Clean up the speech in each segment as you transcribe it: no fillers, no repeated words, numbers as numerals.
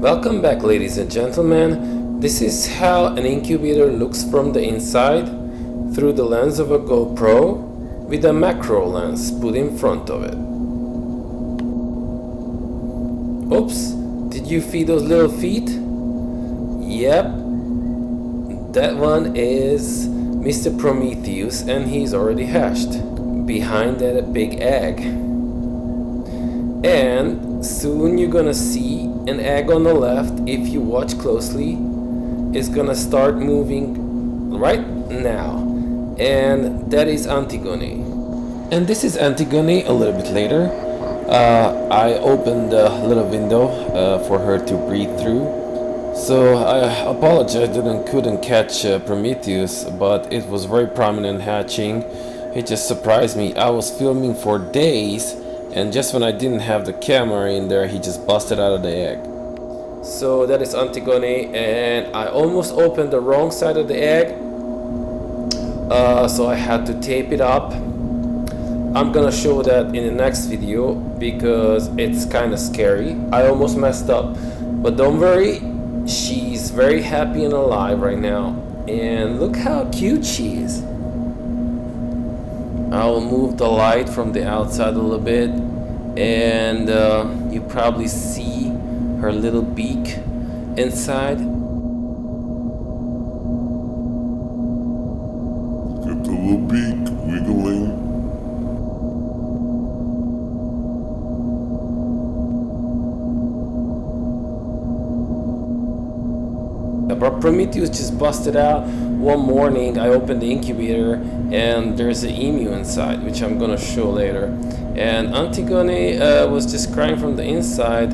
Welcome back, ladies and gentlemen. This is how an incubator looks from the inside through the lens of a GoPro with a macro lens put in front of it. Oops, did you see those little feet? Yep, that one is Mr. Prometheus, and he's already hatched. Behind that, a big egg. And soon you're gonna see an egg on the left. If you watch closely, it's gonna start moving right now, and that is Antigone. And this is Antigone a little bit later. I opened a little window for her to breathe through. So I apologize, couldn't catch Prometheus, but it was very prominent hatching. It just surprised me. I was filming for days, and just when I didn't have the camera in there, he just busted out of the egg. So that is Antigone, and I almost opened the wrong side of the egg, so I had to tape it up. I'm gonna show that in the next video because it's kind of scary. I almost messed up, but don't worry, she's very happy and alive right now, and look how cute she is. I'll move the light from the outside a little bit, and you probably see her little beak inside. Get the little beak wiggling. But Prometheus just busted out. One morning I opened the incubator and there's an emu inside, which I'm gonna show later. And Antigone was just crying from the inside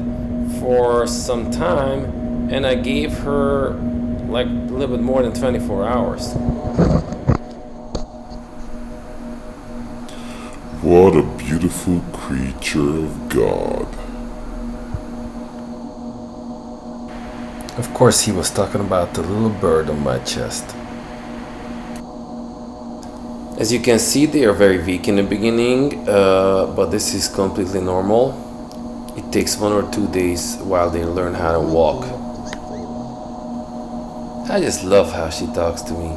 for some time, and I gave her like a little bit more than 24 hours. What a beautiful creature of God. Of course, he was talking about the little bird on my chest. As you can see, they are very weak in the beginning, but this is completely normal. It takes 1 or 2 days while they learn how to walk. I just love how she talks to me.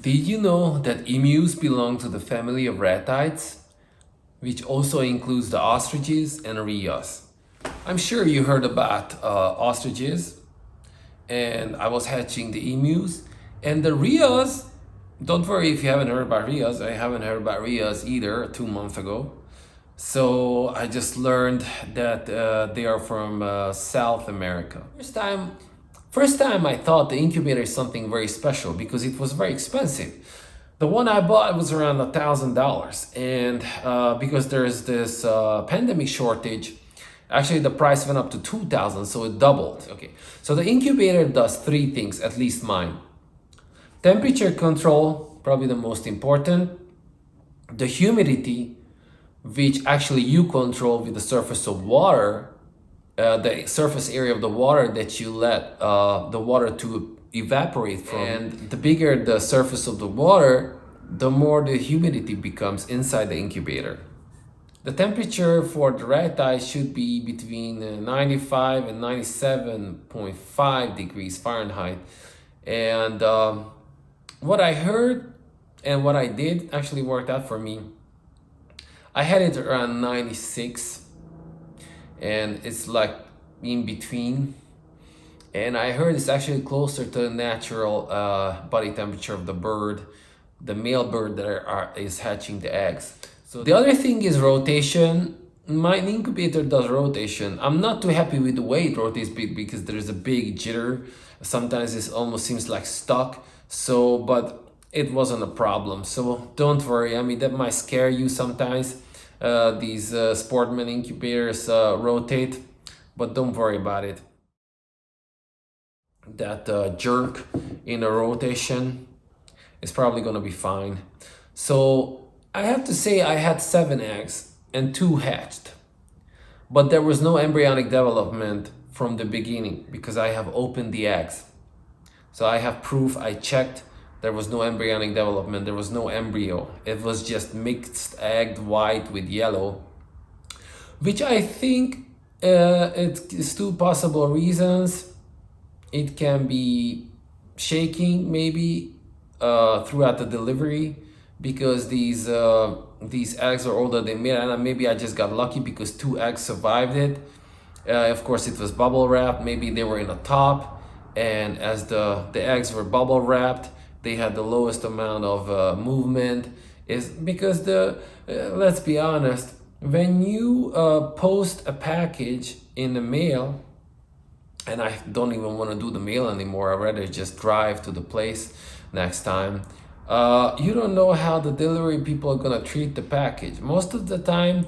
Did you know that emus belong to the family of ratites, which also includes the ostriches and rheas? I'm sure you heard about ostriches, and I was hatching the emus, and the rheas, don't worry if you haven't heard about rheas. I haven't heard about rheas either 2 months ago. So I just learned that they are from South America. First time I thought the incubator is something very special because it was very expensive. The one I bought was around $1,000, and because there's this pandemic shortage, actually the price went up to $2,000, so it doubled. Okay, so the incubator does 3 things, at least mine. Temperature control, probably the most important. The humidity, which actually you control with the surface of water, the surface area of the water that you let the water to evaporate from. And the bigger the surface of the water, the more the humidity becomes inside the incubator. The temperature for the rati should be between 95 and 97.5 degrees Fahrenheit. And what I heard and what I did actually worked out for me. I had it around 96, and it's like in between. And I heard it's actually closer to the natural body temperature of the bird, the male bird that is hatching the eggs. So the other thing is rotation. My incubator does rotation. I'm not too happy with the way it rotates because there is a big jitter. Sometimes it almost seems like stuck. So, but it wasn't a problem. So don't worry. I mean, that might scare you sometimes. These sportman incubators rotate, but don't worry about it. That jerk in a rotation is probably gonna be fine. So I have to say I had 7 eggs and 2 hatched, but there was no embryonic development from the beginning because I have opened the eggs. So I have proof, I checked, there was no embryonic development, there was no embryo. It was just mixed egg white with yellow, which I think It's two possible reasons. It can be shaking maybe throughout the delivery because these eggs are older than me, and maybe I just got lucky because 2 eggs survived it. Of course, it was bubble wrapped. Maybe they were in a top, and as the eggs were bubble wrapped, they had the lowest amount of movement. Is because let's be honest, when you post a package in the mail, and I don't even want to do the mail anymore. I'd rather just drive to the place next time. You don't know how the delivery people are gonna treat the package. Most of the time,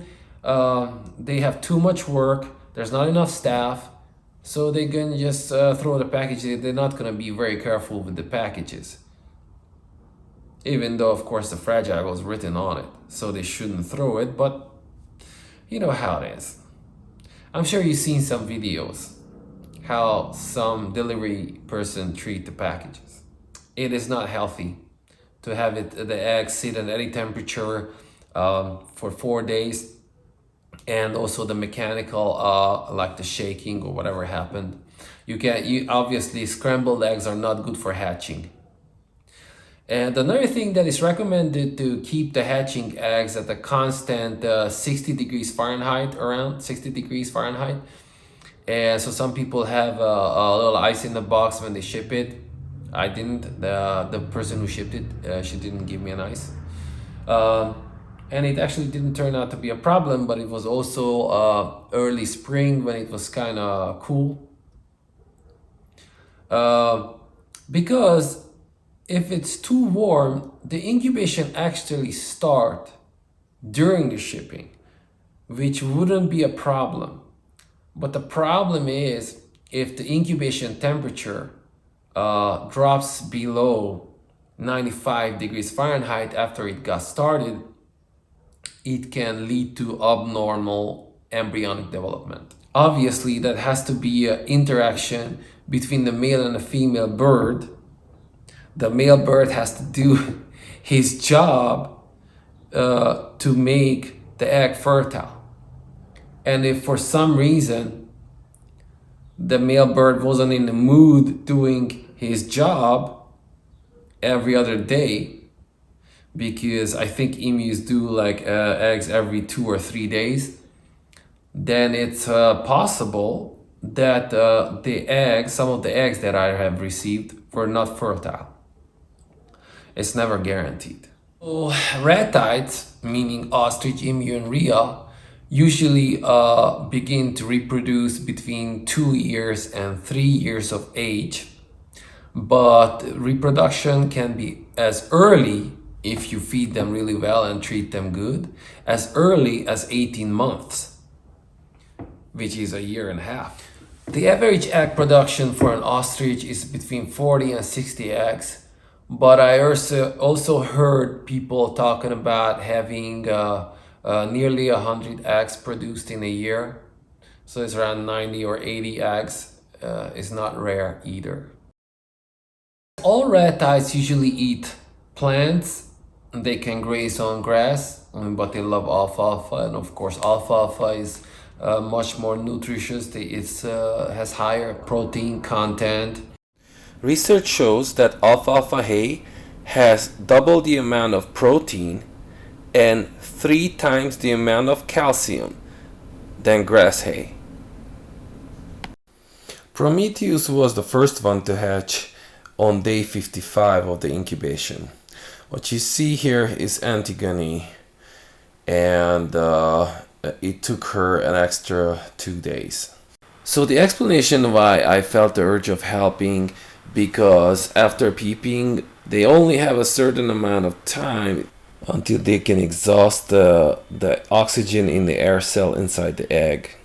they have too much work. There's not enough staff, so they're gonna just throw the package. They're not gonna be very careful with the packages. Even though, of course, the fragile was written on it, so they shouldn't throw it. But you know how it is. I'm sure you've seen some videos how some delivery person treat the packages. It is not healthy to have the eggs sit at any temperature for 4 days, and also the mechanical like the shaking or whatever happened. You obviously scrambled eggs are not good for hatching. And another thing that is recommended to keep the hatching eggs at a constant 60 degrees Fahrenheit, around 60 degrees Fahrenheit. And so some people have a little ice in the box when they ship it. I didn't. The person who shipped it, she didn't give me an ice. And it actually didn't turn out to be a problem, but it was also early spring when it was kind of cool. Because if it's too warm, the incubation actually start during the shipping, which wouldn't be a problem. But the problem is if the incubation temperature drops below 95 degrees Fahrenheit after it got started, it can lead to abnormal embryonic development. Obviously, that has to be an interaction between the male and the female bird. The male bird has to do his job to make the egg fertile. And if for some reason the male bird wasn't in the mood doing his job every other day, because I think emus do like eggs every 2 or 3 days, then it's possible that some of the eggs that I have received were not fertile. It's never guaranteed. So ratites, meaning ostrich, emu, and rhea, usually begin to reproduce between 2 years and 3 years of age. But reproduction can be as early, if you feed them really well and treat them good, as early as 18 months, which is 1.5 years. The average egg production for an ostrich is between 40 and 60 eggs. But I also heard people talking about having nearly 100 eggs produced in a year. So it's around 90 or 80 eggs. It's not rare either. All ratites usually eat plants. They can graze on grass, but they love alfalfa. And of course, alfalfa is much more nutritious. It has higher protein content. Research shows that alfalfa hay has double the amount of protein and 3 times the amount of calcium than grass hay. Prometheus was the first one to hatch on day 55 of the incubation. What you see here is Antigone, and it took her an extra 2 days. So the explanation why I felt the urge of helping, because after peeping, they only have a certain amount of time until they can exhaust the oxygen in the air cell inside the egg.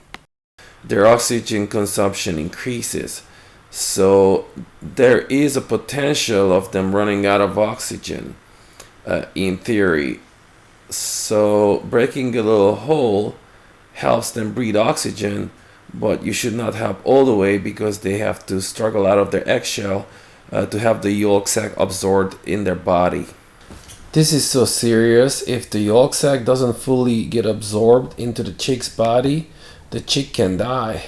Their oxygen consumption increases, so there is a potential of them running out of oxygen in theory. So breaking a little hole helps them breathe oxygen, but you should not help all the way because they have to struggle out of their eggshell to have the yolk sac absorbed in their body. This is so serious. If the yolk sac doesn't fully get absorbed into the chick's body, the chick can die.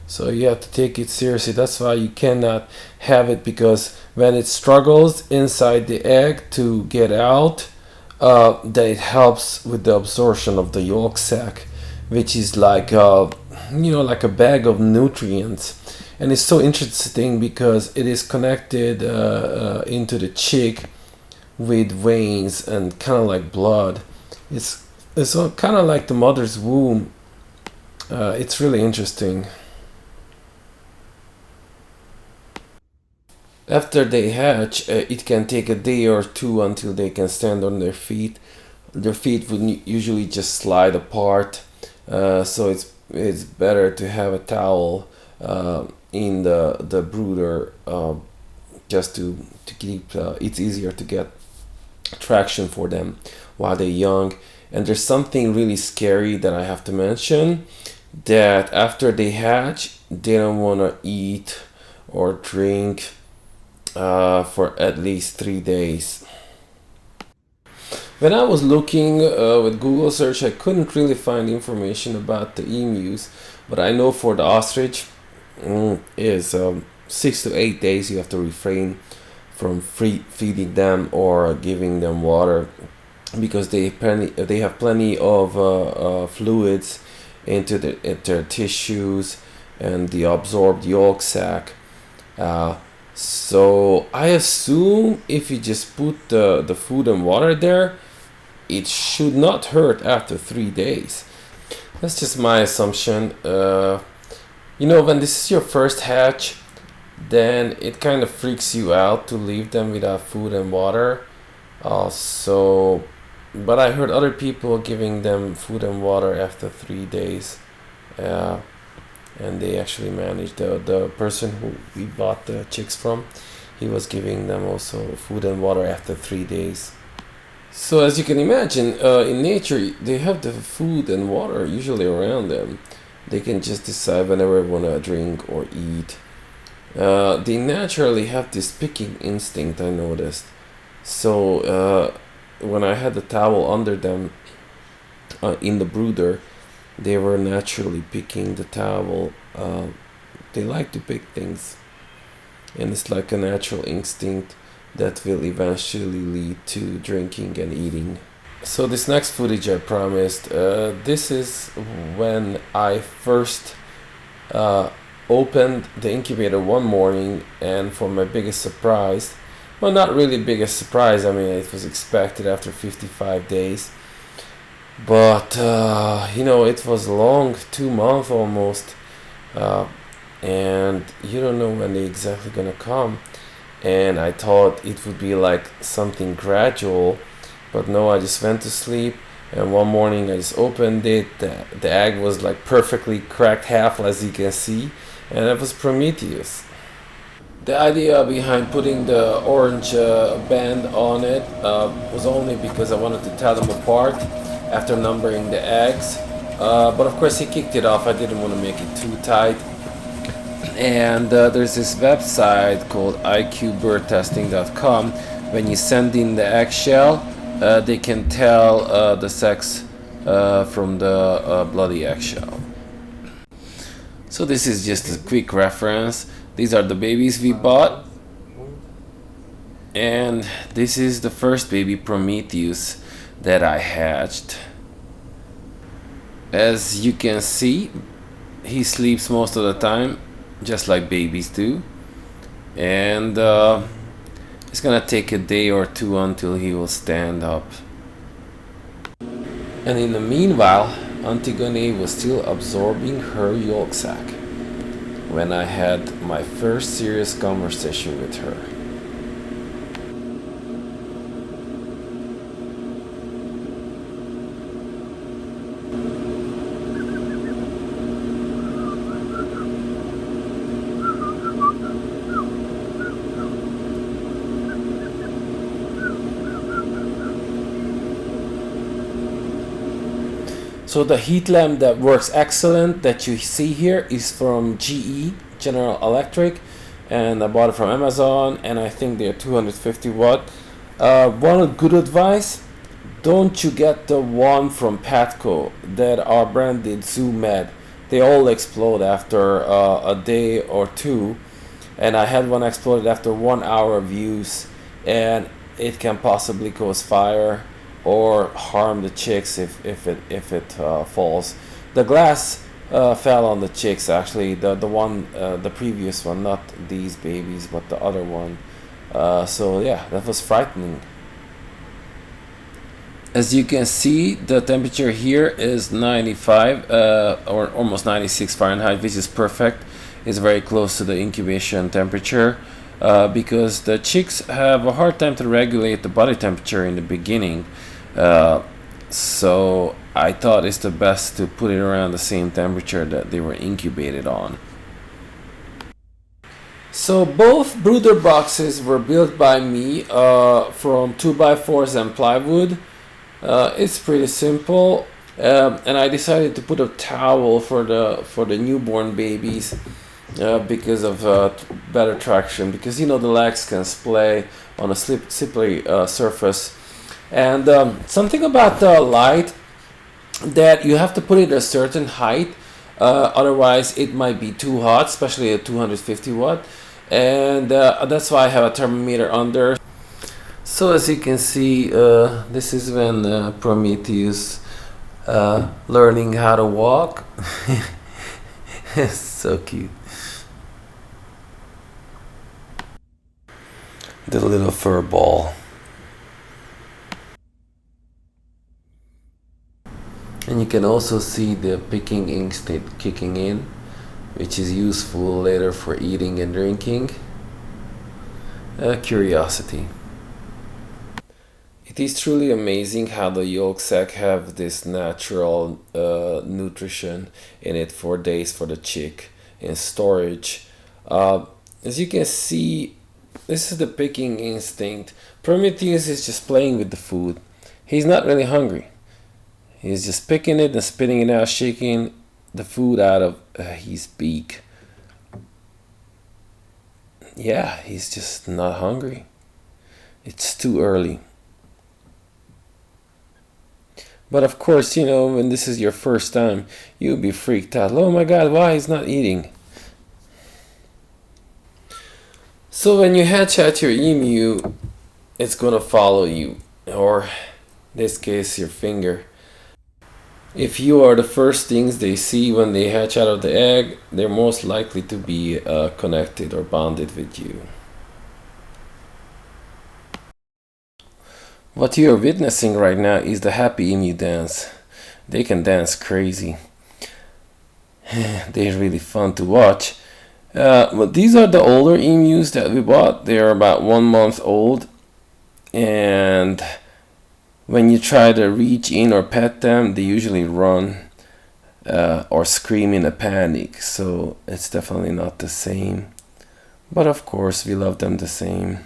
So you have to take it seriously. That's why you cannot have it, because when it struggles inside the egg to get out, that it helps with the absorption of the yolk sac, which is like like a bag of nutrients. And it's so interesting because it is connected into the chick with veins and kind of like blood. It's kind of like the mother's womb. It's really interesting. After they hatch, it can take a day or two until they can stand on their feet. Their feet would usually just slide apart, so it's better to have a towel in the brooder, just to keep it's easier to get traction for them while they're young. And there's something really scary that I have to mention, that after they hatch, they don't want to eat or drink for at least 3 days. When I was looking with Google search, I couldn't really find information about the emus, but I know for the ostrich is 6 to 8 days you have to refrain from feeding them or giving them water, because they have plenty of fluids into their tissues and the absorbed yolk sac. So I assume if you just put the food and water there, it should not hurt after 3 days. That's just my assumption. When this is your first hatch, then it kind of freaks you out to leave them without food and water. But I heard other people giving them food and water after 3 days. And they actually managed. The person who we bought the chicks from, he was giving them also food and water after 3 days. So as you can imagine, in nature they have the food and water usually around them. They can just decide whenever they want to drink or eat. They naturally have this picking instinct, I noticed. So when I had the towel under them in the brooder, they were naturally picking the towel. They like to pick things, and it's like a natural instinct that will eventually lead to drinking and eating. So this next footage I promised, this is when I first opened the incubator one morning, and for my biggest surprise, well, not really biggest surprise, I mean it was expected after 55 days, but it was long, 2 months almost, and you don't know when they're exactly gonna come. And I thought it would be like something gradual, but no, I just went to sleep, and one morning I just opened it. The egg was like perfectly cracked half, as you can see, and it was Prometheus. The idea behind putting the orange band on it was only because I wanted to tell them apart after numbering the eggs, but of course he kicked it off. I didn't want to make it too tight. And there's this website called iqbirdtesting.com. When you send in the eggshell, they can tell the sex from the bloody eggshell. So this is just a quick reference. These are the babies we bought, and this is the first baby Prometheus that I hatched. As you can see, he sleeps most of the time, just like babies do, and it's gonna take a day or two until he will stand up. And in the meanwhile, Antigone was still absorbing her yolk sac when I had my first serious conversation with her. So the heat lamp that works excellent that you see here is from GE, General Electric, and I bought it from Amazon, and I think they're 250 watt. One good advice, Don't you get the one from Patco that are branded ZoomMed? They all explode after a day or two, and I had one exploded after 1 hour of use, and it can possibly cause fire or harm the chicks if it falls. The glass fell on the chicks actually. The previous one, not these babies, but the other one. So yeah, that was frightening. As you can see, the temperature here is 95 or almost 96 Fahrenheit, which is perfect. It's very close to the incubation temperature because the chicks have a hard time to regulate the body temperature in the beginning. So I thought it's the best to put it around the same temperature that they were incubated on. So both brooder boxes were built by me from 2x4s and plywood. It's pretty simple, and I decided to put a towel for the newborn babies because of better traction. Because you know the legs can splay on a slippery surface, and something about the light that you have to put it a certain height, otherwise it might be too hot, especially at 250 watt, and that's why I have a thermometer under. So as you can see, this is when Prometheus learning how to walk. So cute. The little fur ball. And you can also see the picking instinct kicking in, which is useful later for eating and drinking. Curiosity. It is truly amazing how the yolk sac have this natural nutrition in it for days for the chick in storage. As you can see, this is the picking instinct. Prometheus is just playing with the food. He's not really hungry. He's just picking it and spitting it out, shaking the food out of his beak. Yeah, he's just not hungry. It's too early. But of course, you know, when this is your first time, you'll be freaked out. Oh my God, why he's not eating? So when you hatch out your emu, it's gonna follow you, or in this case, your finger. If you are the first things they see when they hatch out of the egg, they're most likely to be connected or bonded with you. What you are witnessing right now is the happy emu dance. They can dance crazy. They're really fun to watch. But these are the older emus that we bought. They are about 1 month old. And when you try to reach in or pet them, they usually run or scream in a panic. So it's definitely not the same. But of course, we love them the same.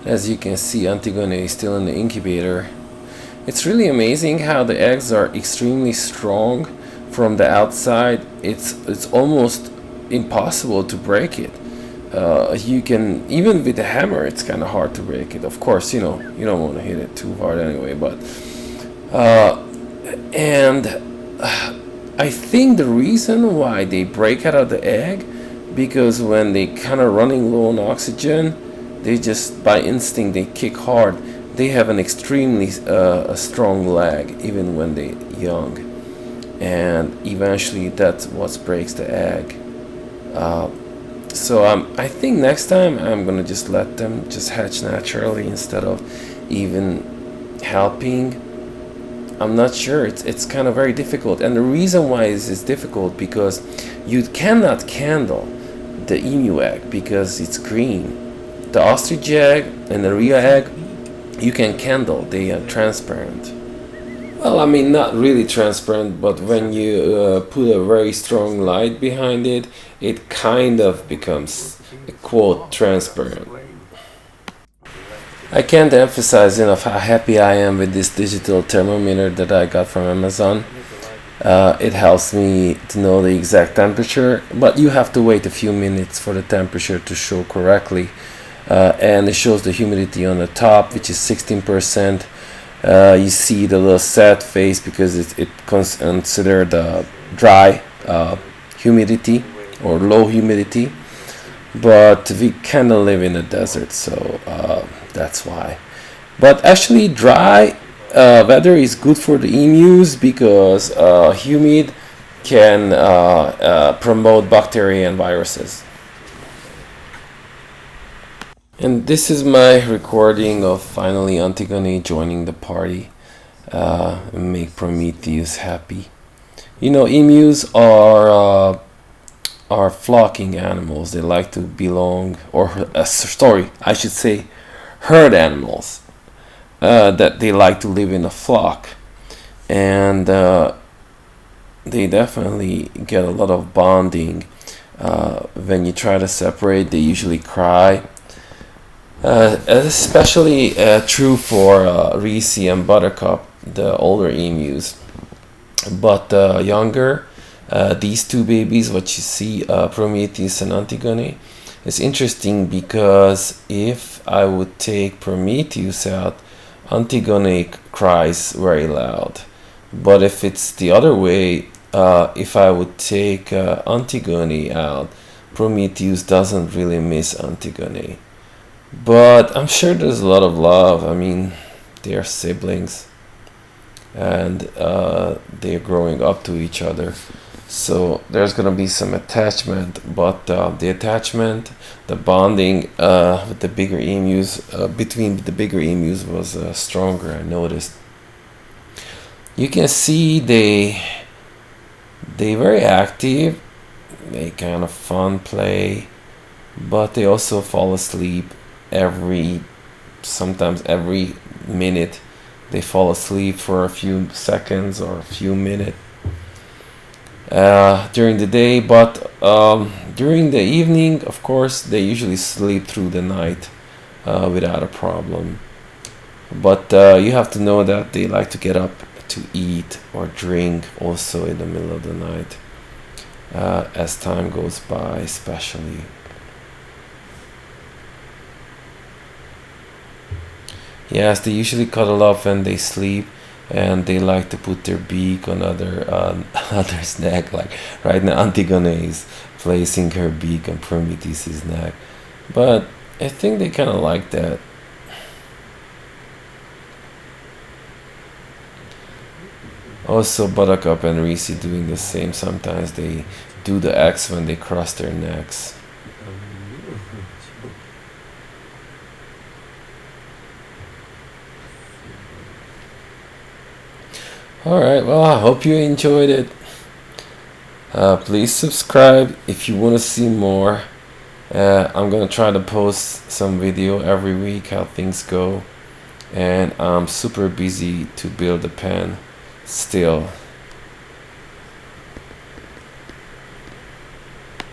As you can see, Antigone is still in the incubator. It's really amazing how the eggs are extremely strong from the outside. It's almost impossible to break it. You can, even with a hammer, it's kind of hard to break it. Of course, you know, you don't want to hit it too hard anyway, but and I think the reason why they break out of the egg, because when they kind of running low on oxygen, they just by instinct they kick hard. They have an extremely strong leg even when they're young, and eventually that's what breaks the egg. So I think next time I'm gonna just let them just hatch naturally instead of even helping. I'm not sure. It's kind of very difficult, and the reason why is difficult because you cannot candle the emu egg because it's green. The ostrich egg and the rhea egg, you can candle. They are transparent. Well, I mean, not really transparent, but when you put a very strong light behind it, it kind of becomes, quote, transparent. I can't emphasize enough how happy I am with this digital thermometer that I got from Amazon. It helps me to know the exact temperature, but you have to wait a few minutes for the temperature to show correctly. And it shows the humidity on the top, which is 16%. You see the little sad face because it considered dry humidity or low humidity, but we kind of live in a desert, so that's why. But actually, dry weather is good for the emus because humid can promote bacteria and viruses. And this is my recording of finally Antigone joining the party and make Prometheus happy. You know, emus are flocking animals. They like to belong, or sorry, I should say, herd animals. That they like to live in a flock, and they definitely get a lot of bonding. When you try to separate, they usually cry. Especially true for Reese and Buttercup, the older emus. But younger, these two babies, what you see, Prometheus and Antigone, is interesting because if I would take Prometheus out, Antigone cries very loud. But if it's the other way, if I would take Antigone out, Prometheus doesn't really miss Antigone. But I'm sure there's a lot of love. I mean, they are siblings and they're growing up to each other. So there's gonna be some attachment, but the attachment, the bonding with the bigger emus, between the bigger emus was stronger, I noticed. You can see they very active, they kind of fun play, but they also fall asleep sometimes every minute. They fall asleep for a few seconds or a few minutes during the day, but during the evening, of course, they usually sleep through the night without a problem. But you have to know that they like to get up to eat or drink also in the middle of the night as time goes by, especially. Yes, they usually cuddle up when they sleep, and they like to put their beak on other's neck. Like right now, Antigone is placing her beak on Prometheus' neck, but I think they kind of like that. Also, Buttercup and Reese doing the same. Sometimes they do the X when they cross their necks. Alright, well, I hope you enjoyed it. Please subscribe if you want to see more. I'm gonna try to post some video every week how things go, and I'm super busy to build a pen still.